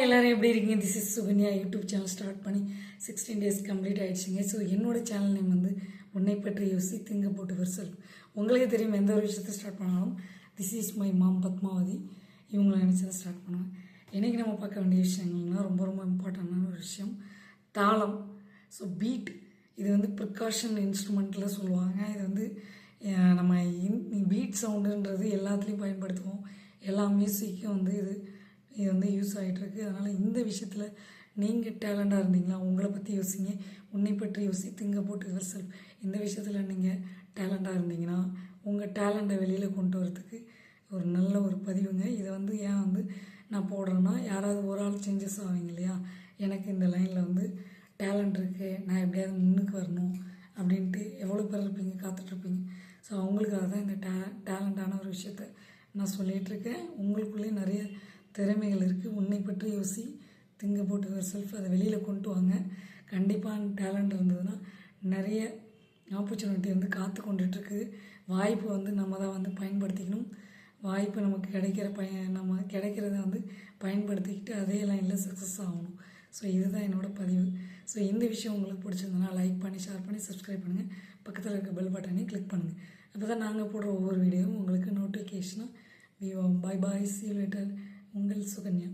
எல்லாரும் எப்படி இருக்கீங்க? This is Sukanya. YouTube channel start பண்ணி 16 days கம்ப்ளீட் ஆகிடுச்சிங்க. ஸோ என்னோடய சேனல் நேம் வந்து உன்னை பற்றி யோசி திங்க போட்டு வெர்சல். உங்களுக்கே தெரியும், எந்த ஒரு விஷயத்தை ஸ்டார்ட் பண்ணாலும் this is my mom Padmavathi இவங்களை நினச்சி தான் ஸ்டார்ட் பண்ணுவேன். இன்றைக்கி நம்ம பார்க்க வேண்டிய விஷயங்கள்னா ரொம்ப ரொம்ப இம்பார்ட்டண்டான ஒரு விஷயம், தாளம். ஸோ பீட், இது வந்து ப்ரிகாஷன் இன்ஸ்ட்ருமெண்ட்டில் சொல்லுவாங்க. இது வந்து நம்ம பீட் சவுண்டுன்றது எல்லாத்துலேயும் பயன்படுத்துவோம். எல்லா மியூசிக்கும் வந்து இது வந்து யூஸ் ஆகிட்டுருக்கு. அதனால் இந்த விஷயத்தில் நீங்கள் டேலண்டாக இருந்தீங்களா? உங்களை பற்றி யோசிங்க. உன்னை பற்றி யோசி திங்க போட்டு யுவர் செல்ஃப். இந்த விஷயத்தில் நீங்கள் டேலண்டாக இருந்தீங்கன்னா உங்கள் டேலண்ட்டை வெளியில் கொண்டு வரதுக்கு ஒரு நல்ல ஒரு பதிவுங்க. இதை வந்து ஏன் வந்து நான் போடுறேன்னா, யாராவது ஒரு ஆள் சேஞ்சஸ் ஆவீங்க இல்லையா? எனக்கு இந்த லைனில் வந்து டேலண்ட் இருக்குது, நான் எப்படியாவது முன்னுக்கு வரணும் அப்படின்ட்டு எவ்வளோ பேர் இருப்பீங்க, காத்துட்ருப்பீங்க. ஸோ அவங்களுக்காக தான் இந்த டேலண்டான ஒரு விஷயத்த நான் சொல்லிகிட்ருக்கேன். உங்களுக்குள்ளேயே நிறைய திறமைகள் இருக்குது. உன்னை பற்றி யோசி திங்க போட்டு யுவர் செல்ஃப். அதை வெளியில் கொண்டு வாங்க. கண்டிப்பாக டேலண்ட் இருந்ததுன்னா நிறைய ஆப்பர்ச்சுனிட்டி வந்து காத்து கொண்டுட்டுருக்கு. வாய்ப்பை வந்து நம்ம தான் வந்து பயன்படுத்திக்கணும். வாய்ப்பு நமக்கு நம்ம கிடைக்கிறத வந்து பயன்படுத்திக்கிட்டு அதே லைனில் சக்ஸஸ் ஆகணும். ஸோ இதுதான் என்னோடய பதிவு. ஸோ இந்த விஷயம் உங்களுக்கு பிடிச்சிருந்ததுன்னா லைக் பண்ணி, ஷேர் பண்ணி, சப்ஸ்கிரைப் பண்ணுங்கள். பக்கத்தில் இருக்க பெல் பட்டனையும் கிளிக் பண்ணுங்கள். அப்போ தான் நாங்கள் போடுற ஒவ்வொரு வீடியோவும் உங்களுக்கு நோட்டிஃபிகேஷனாக வியூ ஆகும். Bye bye, see you later. உங்கள் சுகன்யா.